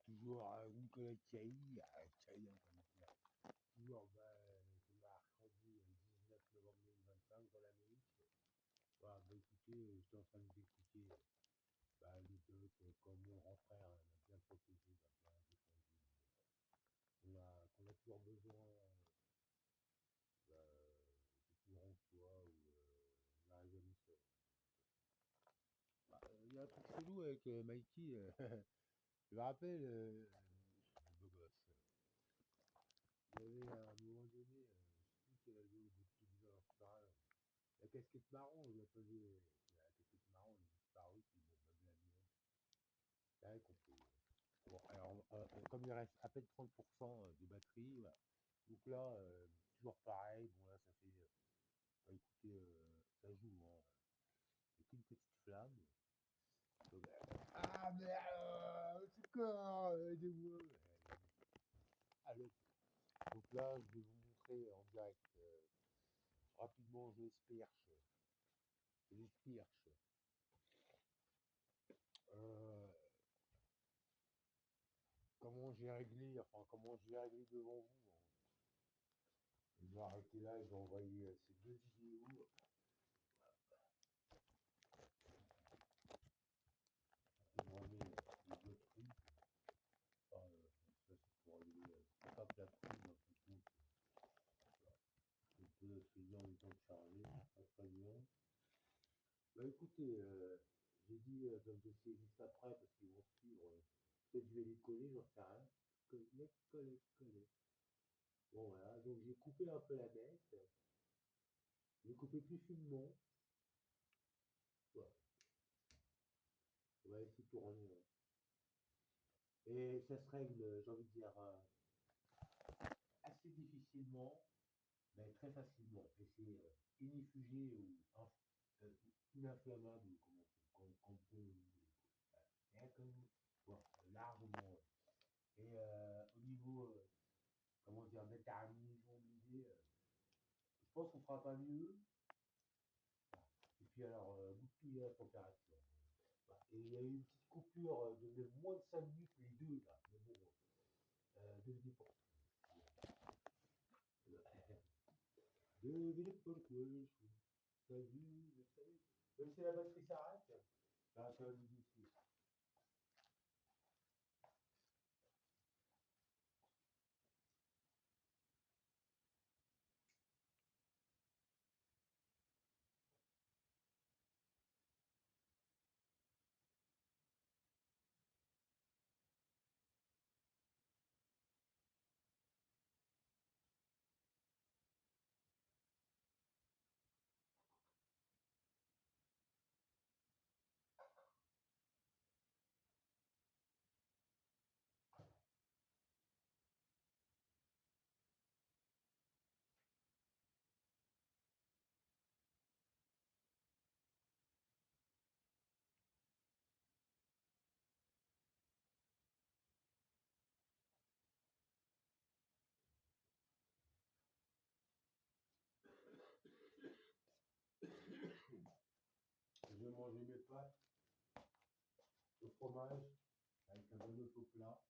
toujours Nicolas Chailly, Chailly, toujours c'est mercredi 19 novembre 2025 dans l'Amérique. Voilà, bah écoutez, j'étais en train d'écouter l'anecdote comme mon grand frère m'a bien protégé, m'a bien défendu. Qu'on a toujours besoin de plus grand que soi ou on arrive jamais seul. Il y a un truc chelou avec Mikey. Je me rappelle, le beau gosse. Il y avait à un moment donné, je sais plus quelle ado, de petit bizarre en la casquette marron, on lui a posé la casquette marron, il est disparu, puis bon, m'a blâmé. C'est vrai qu'on peut. Bon, alors, comme il reste à peine 30% de batterie, voilà. Donc là, toujours pareil, bon là, ça fait. Écoutez, ça joue, hein. Il n'y a qu'une petite flamme. Donc, mais alors, c'est quoi, aidez-moi. Allez. Donc là, je vais vous montrer en direct, rapidement, j'espère. J'espère. Euh, comment j'ai réglé, enfin comment je vais régler devant vous. Je vais arrêter là et je vais envoyer ces deux vidéos. Je vais envoyer les autres trucs. Enfin, ça c'est pour régler. C'est pas que la prise, un peu tout. Un peu fainéant en même temps de charger, pas très bien. Bah écoutez, j'ai dit dans le dossier juste après parce qu'ils vont suivre. Peut-être je vais les coller, j'en sais rien. Coller. Bon voilà, donc j'ai coupé un peu la bête. J'ai coupé plus finement. Voilà. On va essayer de tourner. Et ça se règle, j'ai envie de dire, assez difficilement, mais très facilement. Et c'est inifugé ou ininflammable, comme vous voulez. Et comme, bon, largement. Et au niveau, comment dire, déterminaison d'idée, je pense qu'on fera pas mieux. Et puis alors, goupiller la température. Voilà. Et il y a eu une petite coupure de moins de 5 minutes, les deux là. Mais bon, devenez pas. Devenez pas le coup, salut. Même si la batterie s'arrête, là, ça va nous ici. Je vais manger mes pâtes au fromage avec un bon œuf au plat.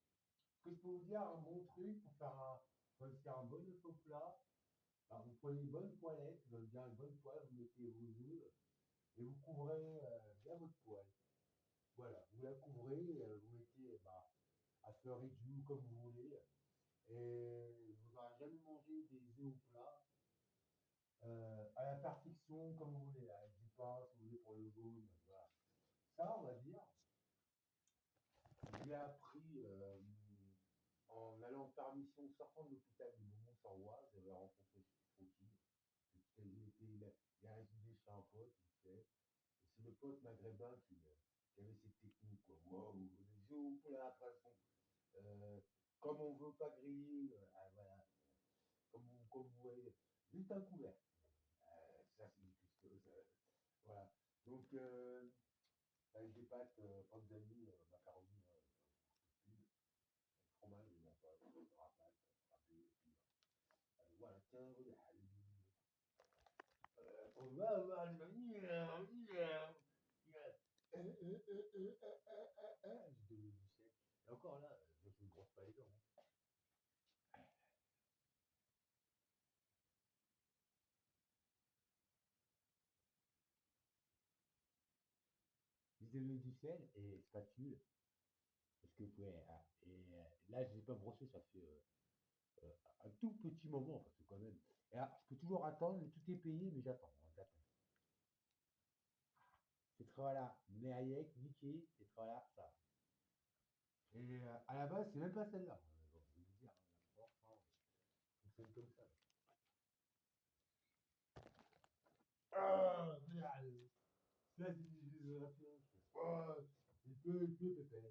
Ce que je peux vous dire, un bon truc pour faire un bon œuf au plat, bah, vous prenez une bonne poêlette, bien une bonne poêle, vous mettez vos œufs et vous couvrez bien votre poêle. Voilà, vous la couvrez, vous mettez à fleur et jus comme vous voulez. Et vous n'aurez jamais mangé des œufs au plat à la perfection comme vous voulez, avec du pain si vous voulez pour le jaune. Voilà. Ça, on va dire, je l'ai appris en allant faire mission sortant de l'hôpital du Beaumont-sur-Oise. J'avais rencontré Frouty. Il a résidé chez un pote, il fait. Et c'est le pote maghrébin qui avait cette technique. Quoi. Wow, les œufs au plat, de toute façon. Euh, comme on ne veut pas griller, voilà, comme vous voyez, juste un couvert. Ça, c'est quelque chose. Voilà. Donc, avec des pâtes, panzani, macaroni, pub, avec fromage, et bon, râpate, râpé, et puis voilà, tiens, voilà. On va avoir le manière. J'ai devenu du sec. Et encore là, de l'eau du sel et spatule. Parce que vous pouvez. Là, je ne les ai pas brossé, ça fait euh, un tout petit moment, parce que quand même. Et là, je peux toujours attendre, tout est payé, mais j'attends. Ces travaux-là, Merrick, Mickey, ces travaux-là, ça. Et à la base, c'est même pas celle-là. Bon, je vais vous dire, la force, fonctionne comme ça. Ah, merde. Ça, c'est des générations. Oh, pépette.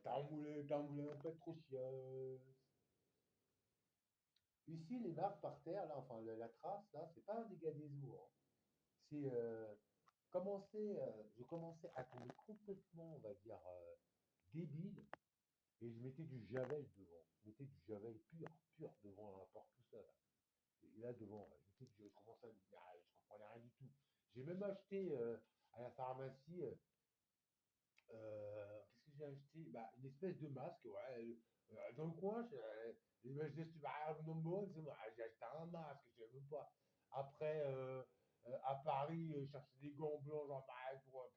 T'en moulin, pas trop chieuse. Ici, les marques par terre, là, enfin, la trace, là, c'est pas un dégât des eaux, hein. C'est je commençais à tomber complètement, on va dire, débile, et je mettais du javel devant. Je mettais du javel pur devant la porte, tout ça, là. Et là, devant, je commençais à me dire, ah, je comprenais rien du tout. J'ai même acheté à la pharmacie, qu'est-ce que j'ai acheté? Bah, une espèce de masque, ouais. Dans le coin, j'ai acheté, bah, non, bon, c'est moi, j'ai acheté un masque, je savais même pas. Après, à Paris, chercher des gants blancs, genre, bah, elle m'a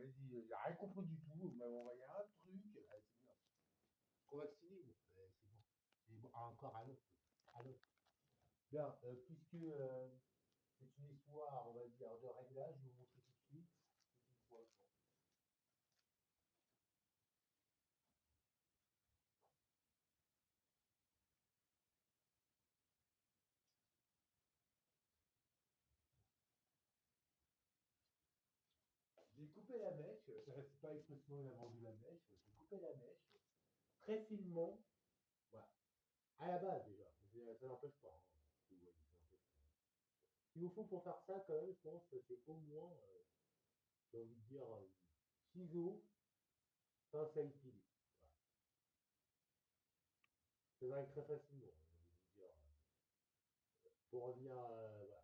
dit, j'ai rien compris du tout, on m'a envoyé un truc, c'est bien. Qu'on vacciné, bon, c'est bon. C'est bon. Ah, encore un autre. Un autre. Bien, puisque c'est une histoire, on va dire, de réglage, je vais vous montrer tout de suite. C'est une fois, bon. J'ai coupé la mèche, c'est pas expressément il a vendu la mèche, j'ai coupé la mèche très finement, voilà, à la base déjà, ça n'empêche pas, hein. Vous voyez, ça n'empêche pas. Ce qu'il vous faut pour faire ça, quand même, je pense que c'est au moins, j'ai envie de dire, ciseaux, pince à épiler. Voilà. Ça va être très facilement, j'ai envie de vous dire, pour revenir, voilà.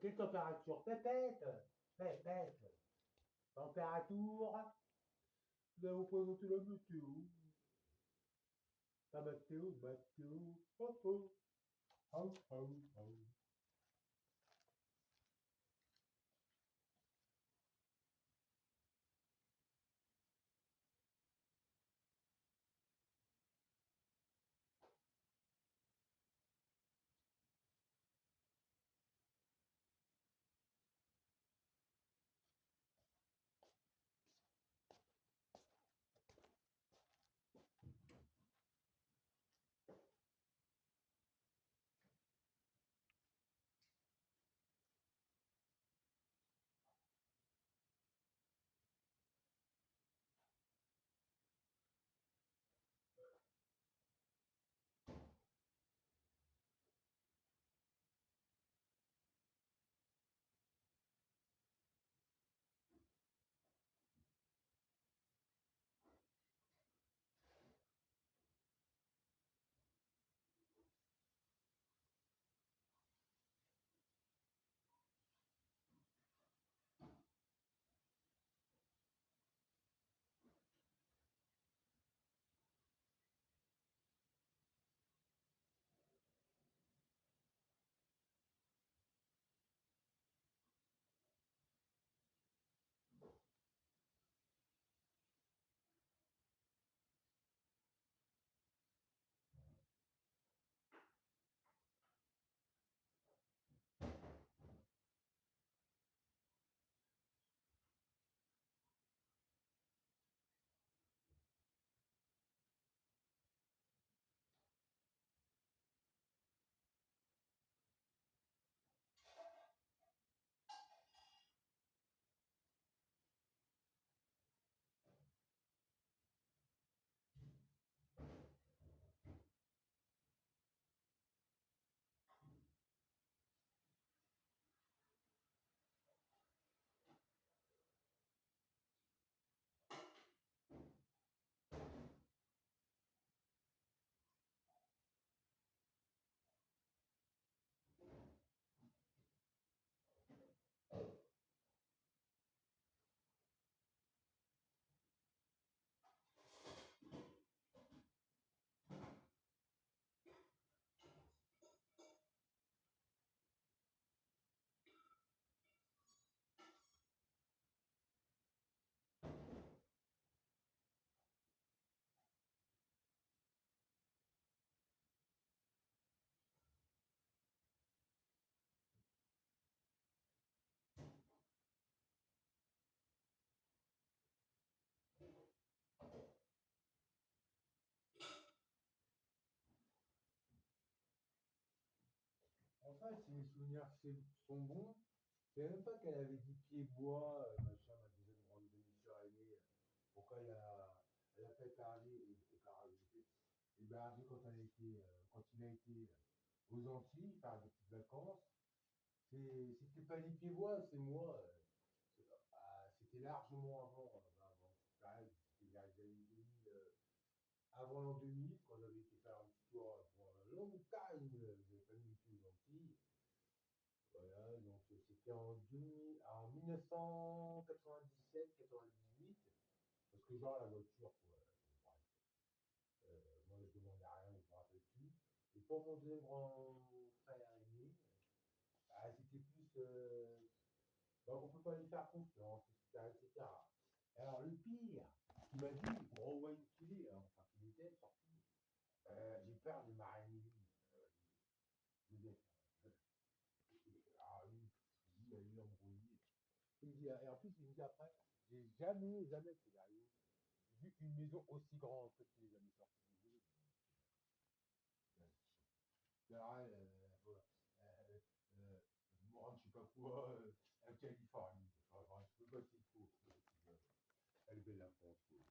Quelle température? Pépette! Pépette! Température? Nous allons présenter la météo. La météo. Oh oh. Oh oh oh. Ouais, si mes souvenirs sont bons, je savais même pas qu'elle avait dit pied bois, machin, ma deuxième grande demi-sœur aînée. Pourquoi elle a pas hébergé quand il a été aux Antilles, faire des petites vacances. C'était pas les pieds bois, c'est moi. C'était largement avant cette période, c'était vers les années 2000, avant l'an 2000, quand j'avais été faire un petit tour pour un long time, j'avais pas mis les pieds aux Antilles. Voilà, donc c'était en 1997-98, parce que genre la voiture, quoi. Bref, moi je demandais rien, je me rappelle plus. Et pour mon deuxième grand frère aîné, c'était plus. Donc on peut pas lui faire confiance, etc., etc. Alors le pire, il m'a dit, gros voyou qu'il est, hein, enfin qu'il était surtout, j'ai peur de m'arraigner lui. Je veux dire, ah, lui, il a eu embrouillé. Il me dit, et en plus, il me dit après, j'ai jamais, scénario, vu une maison aussi grande. En fait, il est jamais sorti du boulot. Alors, voilà. Euh, euh, moi, je sais pas quoi, la Californie. Enfin, je sais pas s'il faut. Elle est belle la France. Ouais.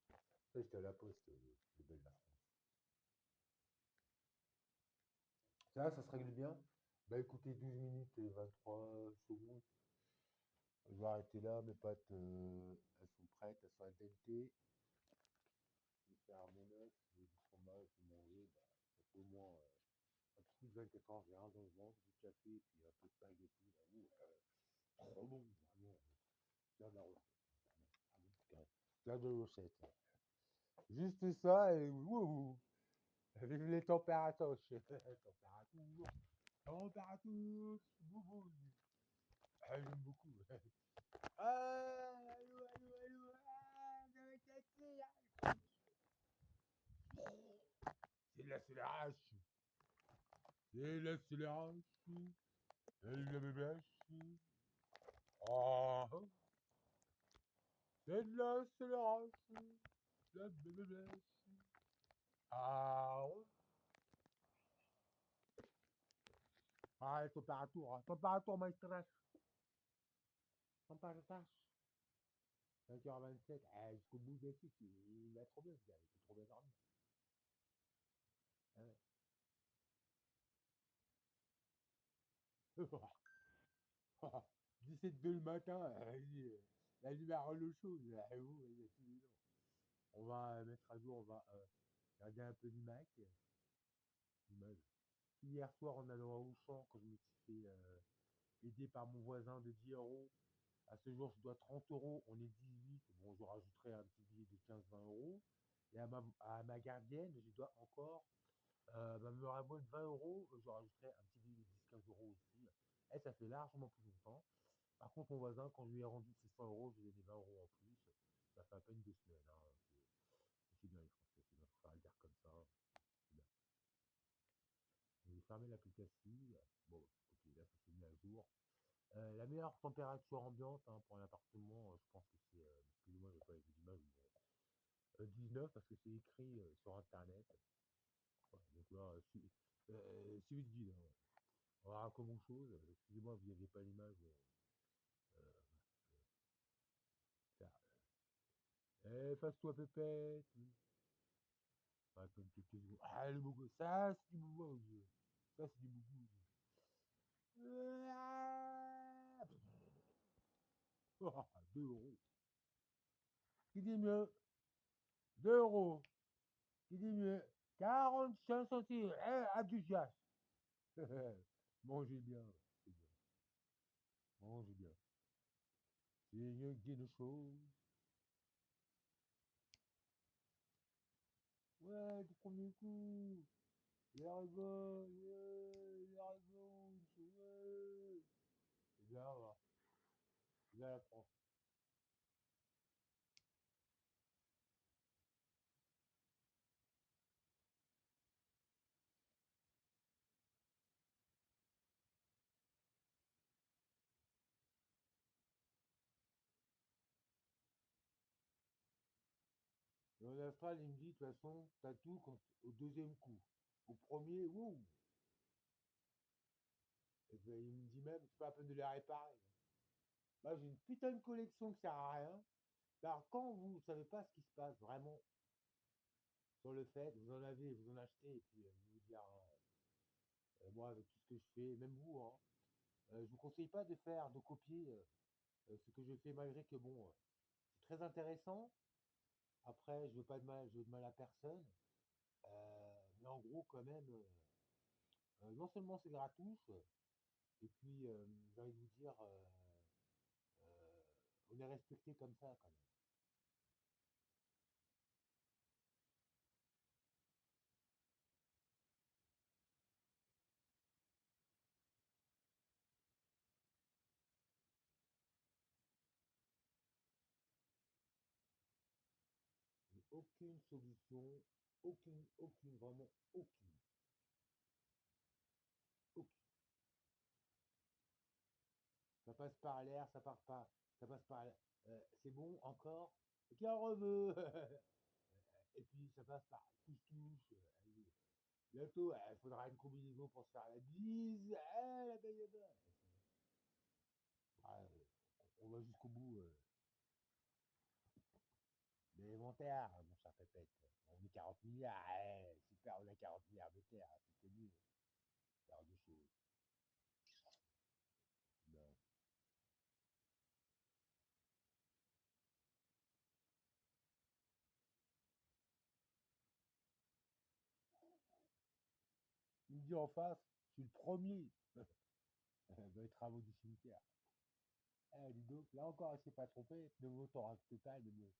Ça, j'étais à la poste, elle est belle la France. Ça se règle bien. Bah écoutez, 12 minutes et 23 secondes. Je vais arrêter là, mes pâtes, elles sont prêtes, elles sont al dente. Je vais faire mon œuf, je vais du fromage, je vais manger. Bah, ça fait au moins un peu plus de 24 heures, j'ai rien dans le ventre, du café, et puis un peu de spaghetti. Là, trop bon, vraiment. Tiens de la recette. Ah bon, tiens de la recette. Juste ça, et wouhou! Vive les températures. Température, température, boubou. Ah, j'aime beaucoup. Ah, allô, allô, allô, ah, ça va être cassé, ah. C'est de l'accélération. C'est de l'accélération. Salut la bébêche. Ah, c'est de l'accélération. La bébêche. Ah, ah, température, température, maestras. Température. 5h27, jusqu'au bout de la suite, il va trop bien ce gars, il peut trop bien dormir. Ah ouais. 17 le matin, la lumière l'eau chaude, oh, il y a tous les jours. On va mettre à jour, on va regarder un peu l'image. Hier soir, en allant à Auchan, quand je me suis fait aider par mon voisin de 10 euros, à ce jour, je dois 30 euros, on est 18. Bon, je rajouterai un petit billet de 15-20 euros. Et à ma gardienne, je dois encore me rabonne 20 euros, je rajouterai un petit billet de 10-15 euros aussi. Et ça fait largement plus longtemps. Par contre, mon voisin, quand je lui ai rendu ses 100 euros, je lui ai donné 20 euros en plus. Ça fait à peine 2 semaines. Hein. C'est bien les Français, c'est bien, faut faire le dire comme ça. C'est bien. J'ai fermé l'application. Bon, écoutez, là, ça s'est mis à jour. La meilleure température ambiante hein, pour un appartement, je pense que c'est, excusez-moi, je n'ai pas les images, mais 19 parce que c'est écrit sur Internet. Ouais, donc là, suivi de guide. Hein, ouais. On va comment chose. Excusez-moi, vous n'aviez pas l'image. Euh, Fasse-toi pépette. Ouais, comme quelques secondes. Ah, le bougou. Ça, c'est du bougou aux yeux. Ça, c'est du bougou aux yeux. Ah, 2 euros. Qui dit mieux? 2 euros. Qui dit mieux? 45 centimes. Eh, enthousiaste. Mangez bien. C'est bien. Mangez bien. C'est mieux que des choses. Ouais, du premier coup. Les rigoles, ouais, les rigoles, ouais. C'est bien, va. C'est bien la France. Et en Astral, il me dit, de toute façon, t'as tout au deuxième coup. Au premier, ouh. Et puis, il me dit même, c'est pas la peine de les réparer. Moi, j'ai une putain de collection qui sert à rien. Alors, quand vous savez pas ce qui se passe vraiment sur le fait, vous en avez, vous en achetez, et puis je vous dire, moi, avec tout ce que je fais, même vous, hein, je vous conseille pas de faire, de copier ce que je fais, malgré que bon, c'est très intéressant. Après, je veux pas de mal, je veux de mal à personne. Mais en gros, quand même, non seulement c'est gratos, et puis j'ai envie de vous dire, euh, on est respecté comme ça quand même. J'ai aucune solution, aucune, vraiment aucune, aucune. Ça passe par l'air, ça passe pas, ça passe par, c'est bon encore, qui en reveut. Et puis ça passe par touche-touche. Bientôt, il faudra une combinaison pour se faire la bise. La belle est bonne. Ouais, on va jusqu'au bout de l'inventaire, mon cher Pépette. On est 40 milliards. Super, on a 40 milliards de terres. C'est mieux. Faire de choses. Non. Il me dit en face, je suis le premier dans les travaux du cimetière. Dis donc, là encore, elle s'est pas trompée. Pneumothorax total, mais bon.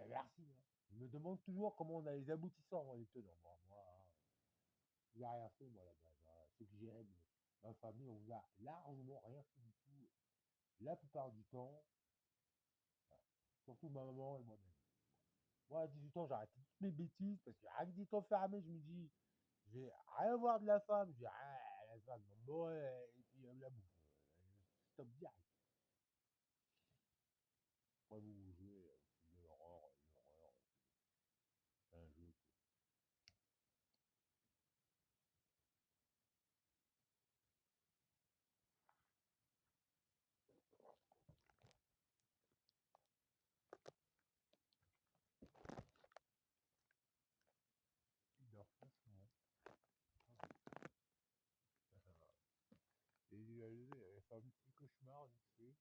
Merci. Hein. Je me demande toujours comment on a les aboutissants dans les tenants. Moi, hein, je n'ai rien fait, moi, là-bas. Hein. Ceux que j'ai ma famille, on vous a largement rien fait du tout. La plupart du temps, surtout ma maman et moi-même. Moi, à 18 ans, j'ai arrêté toutes mes bêtises parce que rien que dit fermé, je me dis, je vais rien voir de la femme. Je dis, ah, la femme, bon, ouais, et puis la bouffe. Stop direct. Après, vous jouez, c'est de l'horreur, c'est un jeu. Il dort facilement. Et il a fait un petit cauchemar, vite fait.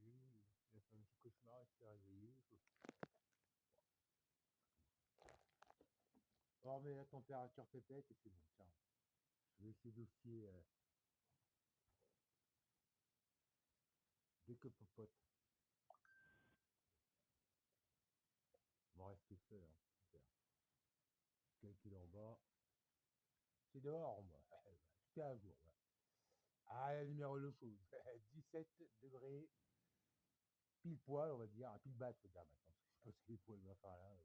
Il a fait un petit cauchemar, il s'est réveillé. On remet la température pépette et c'est bon, tiens. Je vais essayer d'osciller dès que popote. On va rester seul, hein. Super. Calcul en bas. C'est dehors, moi. Tout est à jour. Ouais. Ah, la lumière le chose. 17 degrés, pile poil, on va dire. Pile batte, on va dire maintenant. Parce que je sais pas ce que les poils vont faire là.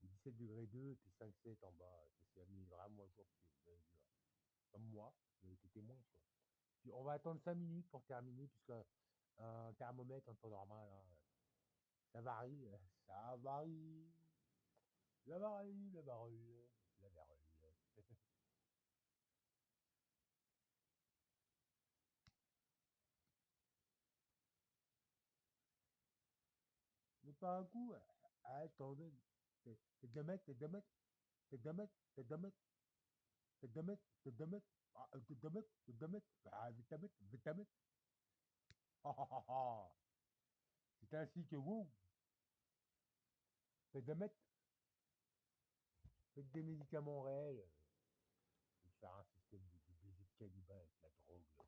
17 degrés 2 et puis 5-7 en bas. Ça s'est mis vraiment un jour dessus. Vous avez vu. Hein. Comme moi, vous avez été témoin. Quoi. Puis on va attendre 5 minutes pour terminer, puisque un thermomètre en temps normal, hein, ça varie. Ça varie. La varie, la varie, la varie. Mais pas un coup. Ah, attendez. T'es 2 mètres, t'es 2 mètres, t'es 2 mètres, t'es 2 mètres, t'es 2 mètres, t'es 2 mètres. Ah, t'es 2 mètres, t'es 2 mètres. Ah, vite à mètres, vite à mètres. C'est ainsi que vous, t'es 2 mètres. Faites des médicaments réels. Et faire un système de baiser de cannibale avec la drogue. Là.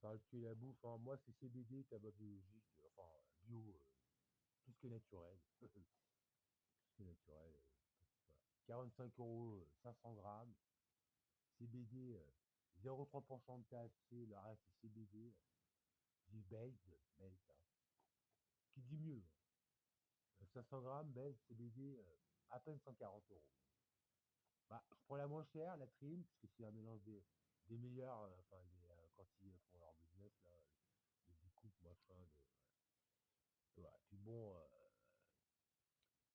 Ça va tuer la bouffe. Hein. Moi, c'est CBD, tabac biologique. Enfin, bio. Tout ce qui est naturel. Tout ce qui est naturel. Voilà. 45 €, 500 grammes. CBD, 0,3% de THC, le reste c'est CBD, du based, hein. Qui dit mieux. 500 grammes, based, CBD, à peine 140 €. Bah, je prends la moins chère, la trim, puisque c'est un mélange des meilleurs, enfin, quand ils font leur business, là, de découpe, machin, voilà. Puis bon,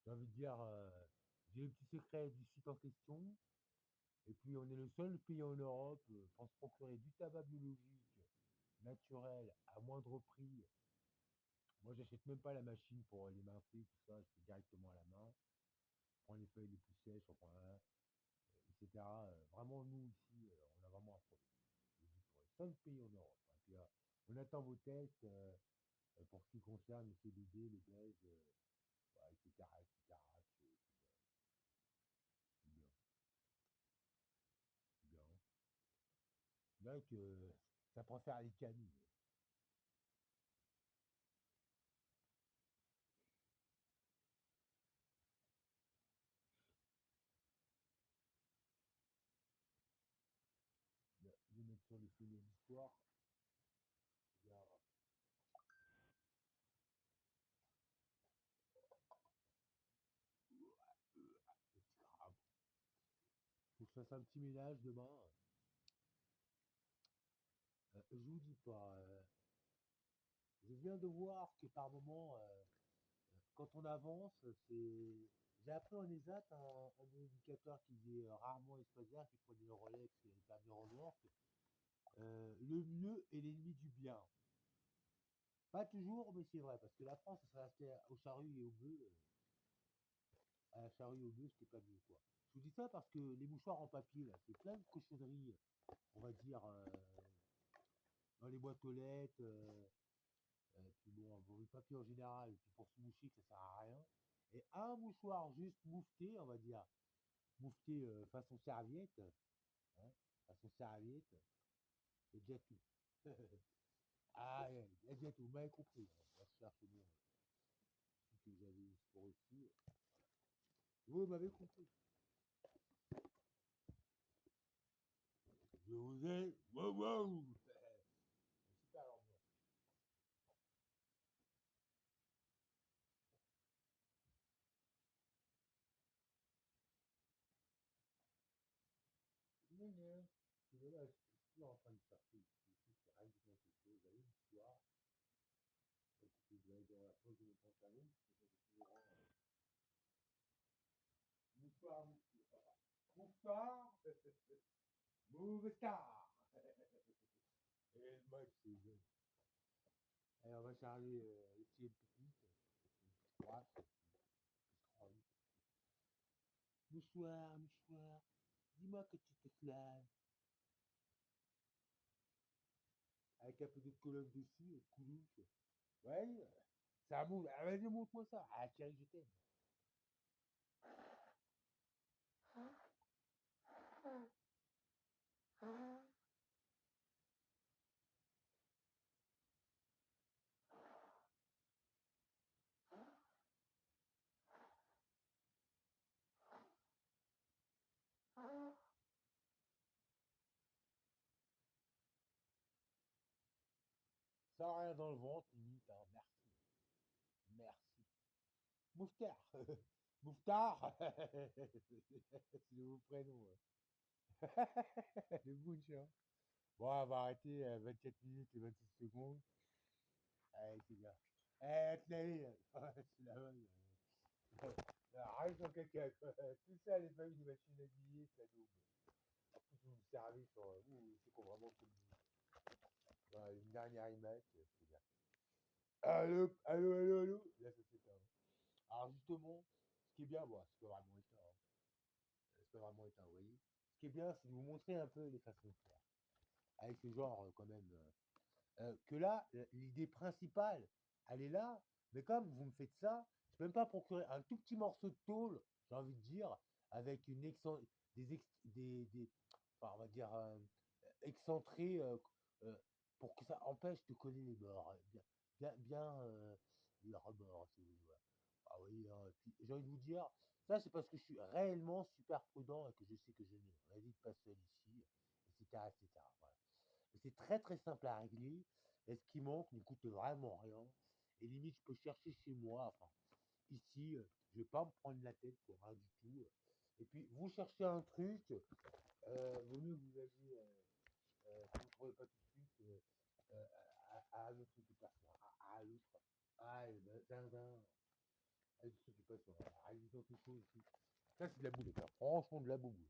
j'ai envie de dire, dis le petit secret du site en question. Et puis on est le seul pays en Europe pour se procurer du tabac biologique naturel à moindre prix. Moi, j'achète même pas la machine pour les mincer, tout ça, je fais directement à la main. Je prends les feuilles les plus sèches, enfin, hein, etc. Vraiment, nous, ici, on a vraiment un problème. Je dis pour les seuls pays en Europe. Et puis, on attend vos tests pour ce qui concerne le CBD, le buzz, ouais, etc., etc. C'est bien, c'est bien. Donc, ça préfère les canines. Je vais mettre sur les feuillets d'histoire. Regarde, le petit crabe. Faut que je fasse un petit ménage demain. Je vous dis pas. Je viens de voir que par moment, quand on avance, c'est. J'ai appris en ESAT un indicateur qui faisait rarement espaciaire, qui prenait le Rolex et le permis remorque. Le mieux est l'ennemi du bien. Pas toujours, mais c'est vrai, parce que la France, ça serait restée au charrue et au bœuf, à la charrue et au bœuf, c'était pas mieux, quoi. Je vous dis ça parce que les mouchoirs en papier, là, c'est plein de cochonneries, on va dire, dans les boîtes aux lettres, puis bon, pour le papier en général, et puis pour se moucher, que ça sert à rien. Et un mouchoir juste moufté, on va dire, moufté façon serviette, hein, façon serviette, c'est déjà tout. Ah, ouais, c'est déjà tout, vous m'avez compris. Hein. Là, je cherche le nom, que j'avais pour ici. Vous m'avez compris. Je vous ai. Wow, wow. Super ambiance. Non, non. C'est dommage, je suis toujours en train de chercher ici. Ici, c'est rien du tout quelque chose. J'avais une histoire. Écoutez, je vais aller dans la poche de mon pantalon. Parce que j'ai toujours un mouchoir, mouchoir. Mouchoir. Mouchoir. Et le mec, c'est jeune. Allez, on va charger les petits pique-niques. Une petite croix, une petite trogne. Mouchoir, mouchoir. Dis-moi que tu te flammes. Avec un peu de colonne dessus, coulouche. Ouais, ça monte. Ah, vas-y, montre-moi ça. Ah, Thierry, je t'aime. Sans rien dans le ventre, limite. Hein. Merci. Merci. Mouftar. Mouftar. C'est le nouveau prénom. Le bouche, hein. Bon, on va arrêter à 24 minutes et 26 secondes. Allez, c'est bien. Eh, te l'avais, c'est la bonne. Arrête ton caca, quoi. Tout ça, les familles des machines à billets, ça double. En plus, vous me servez sur. C'est qu'on vraiment tout le monde. Voilà, une dernière image, c'est bien. Allô, allô, allô, allô. Là, ça s'éteint. Alors, justement, ce qui est bien, bon, c'est pas vraiment éteint. Hein. C'est pas vraiment éteint, vous voyez. Ce qui est bien, c'est de vous montrer un peu les façons de faire. Avec ce genre, quand même. Que là, l'idée principale, elle est là, mais comme vous me faites ça, je peux même pas procurer un tout petit morceau de tôle, j'ai envie de dire, avec des enfin, on va dire, excentré euh, pour que ça empêche de coller les bords, hein, bien les rebords, si vous voulez. Voilà. Ah oui, hein, puis j'ai envie de vous dire, ça c'est parce que je suis réellement super prudent et que je sais que je ne réside pas seul ici, etc., etc. Voilà. C'est très très simple à régler. Et ce qui manque ne coûte vraiment rien. Et limite, je peux chercher chez moi. Enfin, ici, je vais pas me prendre la tête pour rien du tout. Et puis, vous cherchez un truc, vaut mieux que vous alliez, si vous ne trouvez pas tout de suite, à un autre occupation. À l'autre. Ah, ben, zinzin. À l'autre occupation. Réalisons quelque chose ici. Ça, c'est de la boulette, hein. Franchement, de la boubou.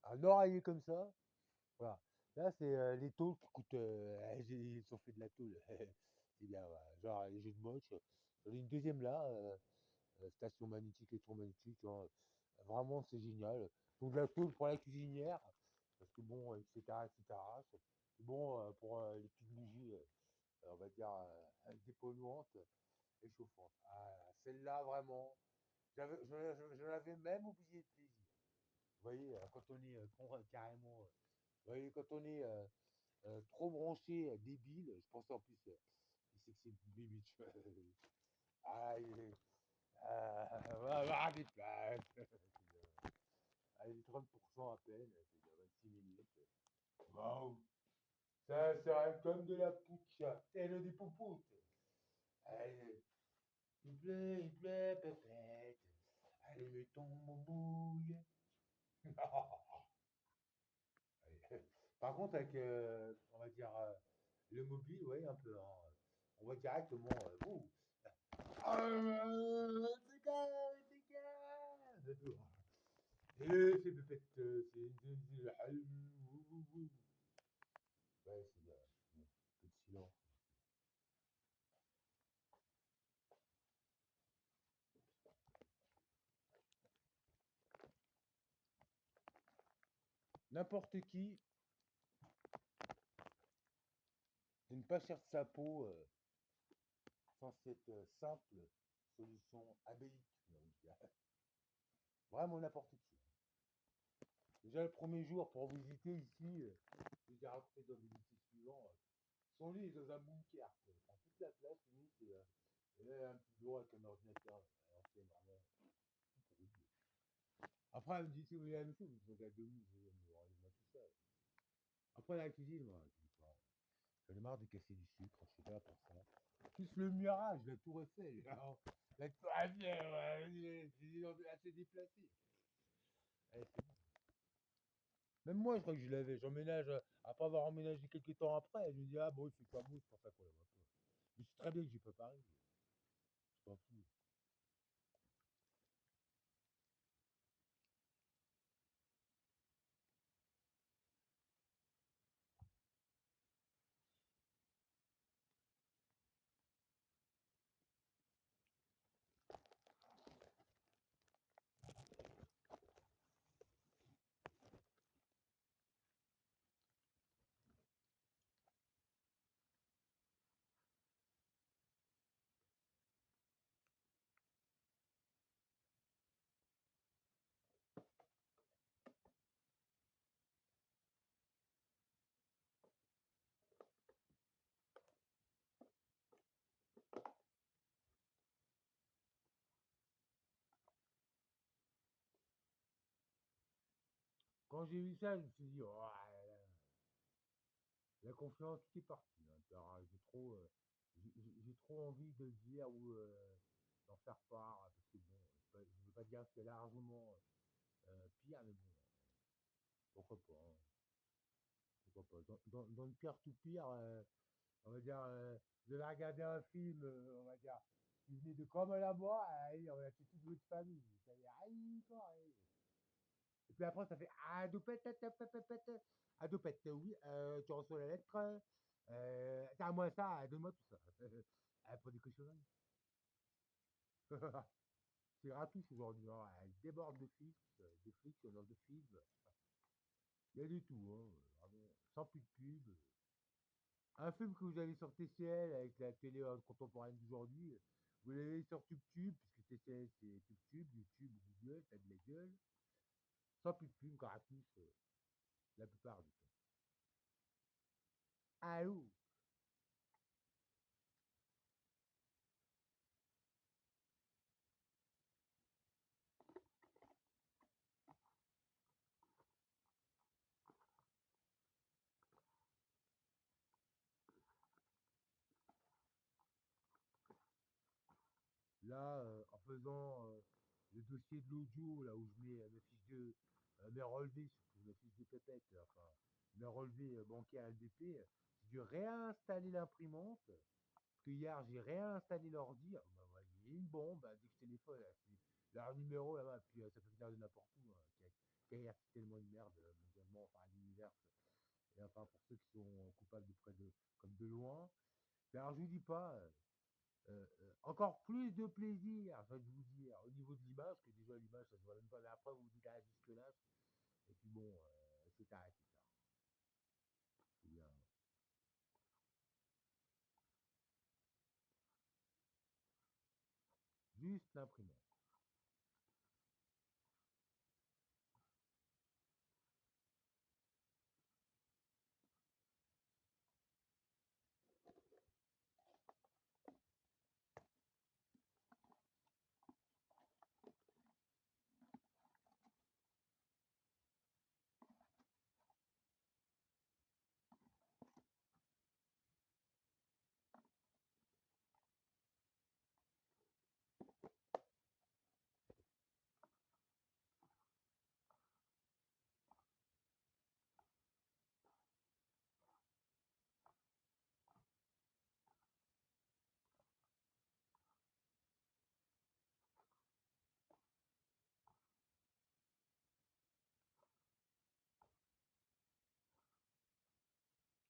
Un oreiller comme ça, voilà. Là, c'est les tôles qui coûtent. Ils ont fait de la tôle. C'est bien, voilà. Genre les jeux de moche. J'en ai une deuxième là, station magnétique, électromagnétique. Tu vois. Vraiment, c'est génial. Donc, de la tôle pour la cuisinière, parce que bon, etc., etc. C'est bon pour les petites bougies, on va dire, dépolluantes et chauffantes. Ah, celle-là, vraiment, je l'avais même oublié de plaisir. Vous voyez, quand on est carrément, vous voyez, quand on est trop branché, débile, je pense en plus, il sait que c'est débile. Ah, on va avoir des places. Allez, 30% à peine, c'est déjà 26 minutes. Waouh, ça serait comme de la poucha, telle des poupoutes. Allez, il plaît, pépette. Allez, mettons mon bouille. Par contre, avec, on va dire, le mobile, oui, un peu, hein. On voit directement, ouh. C'est calme, c'est calme. Et c'est pépette, ouais, c'est de, un peu de silence. N'importe qui, de ne pas chercher sa peau sans cette simple solution abélique. Vraiment n'importe qui. Déjà le premier jour pour visiter ici, je vous ai raconté dans les métiers suivants, son lit est dans un bunker. Quoi. Il prend toute la place, limite, et là, un petit bureau avec un ordinateur. Alors, c'est vraiment pourri. Après, elle me dit, si vous voulez la même chose, vous êtes à demi, vous enlevez tout ça. Après, la cuisine, moi, je dis, bon, j'en ai marre de casser du sucre, je suis pas là pour ça. Plus le mirage, la tour Eiffel. Alors, la tour Eiffel, c'est assez déplacé. Allez, c'est bon. Même moi, je crois que je l'avais. J'emménage, après avoir emménagé quelques temps après, je me dis, ah bon, il fait pas beau, c'est pour ça qu'on la voit pas. Mais c'est très bien que j'ai pas Paris. Je m'en fous. Quand j'ai vu ça, je me suis dit, oh, la confiance, tout est parti. Hein. Alors, j'ai trop envie de le dire ou d'en faire part, hein, parce que bon, je ne veux pas dire que c'est largement pire, mais bon, pourquoi pas. Hein. Pourquoi pas. Dans le pire tout pire, on va dire, vous avez regardé un film, on va dire, qui venait de comme à la boire, allez, on a fait toute votre famille. Ça y est, aïe, quoi, aïe. Et puis après, ça fait Adoupette, Adoupette, oui, tu reçois la lettre, donne-moi ça, donne-moi tout ça. Pour des cochonneries. C'est gratos aujourd'hui, hein. Elle déborde de flics, dans de films. Il y a du tout, hein, vraiment, sans plus de pub. Un film que vous avez sur TCL avec la télé contemporaine d'aujourd'hui, vous l'avez sur TubeTube, puisque TCL c'est TubeTube, YouTube, Google, t'as de la gueule. Sans plus de pub, gratos, la plupart du temps. Allô. Là, en faisant le dossier de l'audio, là où je mets mes fiches de mes relevés, surtout mes fiches de pépette, enfin mes relevés bancaires LDP, j'ai dû réinstaller l'imprimante. Parce que hier, j'ai réinstallé l'ordi. Ah, bah, ouais, il y a une bombe, dès que je téléphone, là, leur numéro là-bas, puis ça peut venir de n'importe où, hein, qui a tellement de merde mondialement, enfin à l'univers, et enfin pour ceux qui sont coupables de près de, comme de loin. Mais alors je vous dis pas, encore plus de plaisir, je vais vous dire, au niveau de l'image, que déjà l'image ça se voit même pas, mais après vous vous dites ah jusque là, et puis bon, c'est arrêté ça. C'est bien. Juste l'imprimante.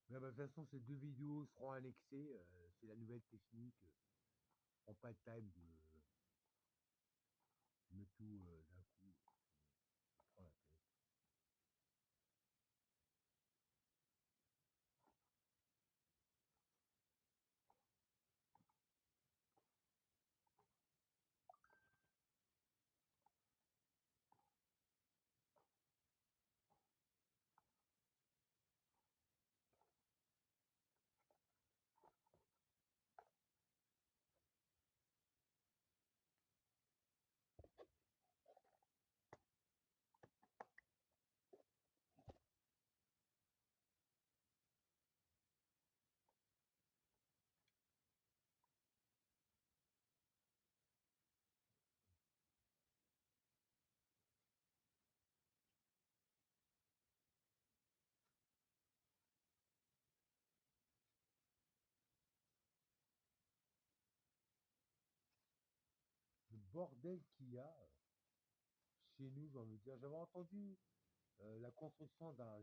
Mais bah, de toute façon, ces deux vidéos seront annexées. C'est la nouvelle technique. Je prends pas le time de mettre tout d'un coup. Je prends la tête. Le bordel qu'il y a chez nous, j'ai envie de dire. J'avais entendu la construction d'un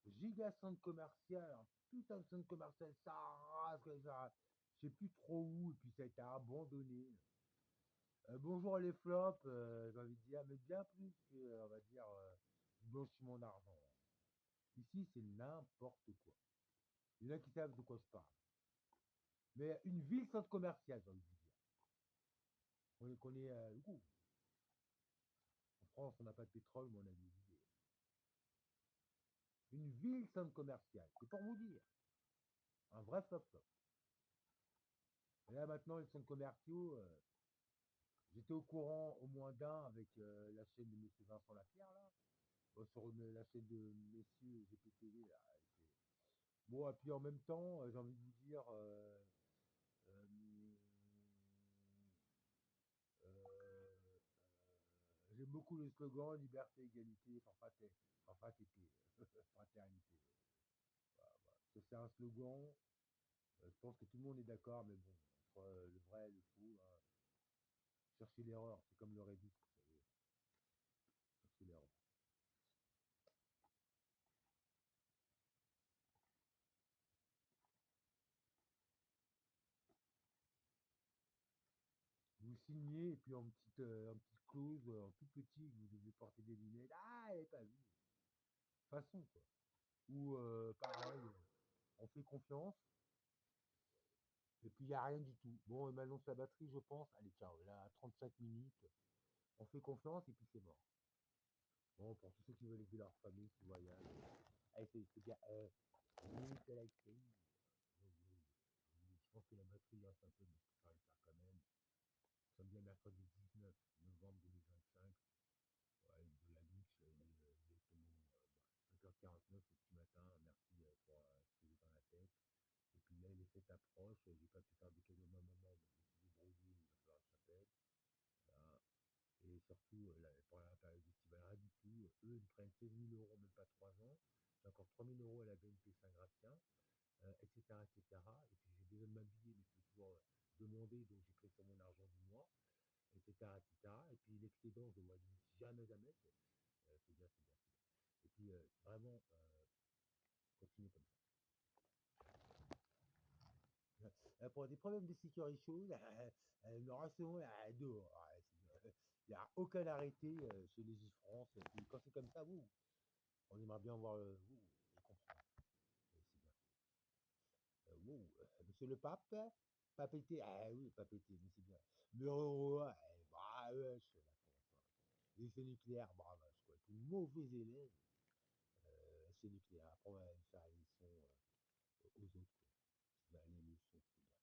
giga centre commercial, un putain de centre commercial, ça rase, ça, je sais plus trop où, et puis ça a été abandonné. Bonjour les flops, j'ai envie de dire, mais bien plus que, on va dire, du blanchiment d'argent. Ici, c'est n'importe quoi. Il y en a qui savent de quoi je parle. Mais une ville centre commercial, j'ai envie de vous dire. On connaît le coup. En France, on n'a pas de pétrole, mais on a des idées. Une ville centre commercial, c'est pour vous dire. Un vrai flop flop. Et là maintenant, les centres commerciaux, j'étais au courant au moins d'un avec la chaîne de Monsieur Vincent Lapierre là, sur la chaîne de Messieurs GPTV là. Bon, et puis en même temps, j'ai envie de vous dire, euh, euh, j'aime beaucoup le slogan liberté, égalité, fraternité. Fraternité. Voilà, voilà. Ça, c'est un slogan. Je pense que tout le monde est d'accord, mais bon, entre le vrai et le faux, hein, chercher l'erreur, c'est comme le Reddit, vous savez, chercher l'erreur. Vous signez et puis en petite clause, en tout petit, que vous devez porter des lunettes. Ah, elle n'est pas vue. Façon, quoi. Ou pareil, on fait confiance et puis il n'y a rien du tout. Bon, il m'annonce la batterie, je pense. Allez, ciao, là, 35 minutes. On fait confiance et puis c'est mort. Bon, pour tous ceux qui veulent aider leur famille, ce voyage. Allez, c'est bien. Limite à la crise. Je pense que la batterie reste un peu, mais je préfère le faire quand même. Nous sommes bien mercredi 19 novembre 2025. Ouais, de la luxe, il est exactement 5h49 au petit matin. Merci pour ce que j'ai dans la tête. Et puis là, les fêtes approchent. J'ai pas pu faire de cadeau à ma maman, mais je me suis débrouillé. Il va falloir que je s'appelle. Voilà. Et surtout, pour la période estivale, rien du tout. Eux, ils prennent 16 000 euros, même pas 3 ans. J'ai encore 3 000 euros à la BNP Saint-Gratien, etc., etc. Et puis j'ai besoin de m'habiller, mais je peux toujours demandé, donc j'ai pris sur mon argent du mois, etc., etc. Et puis l'excédent, je ne vois jamais, jamais. C'est bien, c'est bien, c'est bien. Et puis vraiment, continuer comme ça. Pour des problèmes de sécurité chaude, nous restons dehors. Il n'y a aucun arrêté chez les France. Et puis quand c'est comme ça, vous, on aimerait bien voir vous et comprendre. C'est bien. Wow, monsieur le pape, papété, ah oui, papété, mais c'est bien. Mais bah ouais, je la France. L'essai nucléaire, bah vache, quoi. Tout mauvais élève, essai nucléaire. Après, on va faire les leçons aux autres, quoi. Bah, les leçons, c'est bien.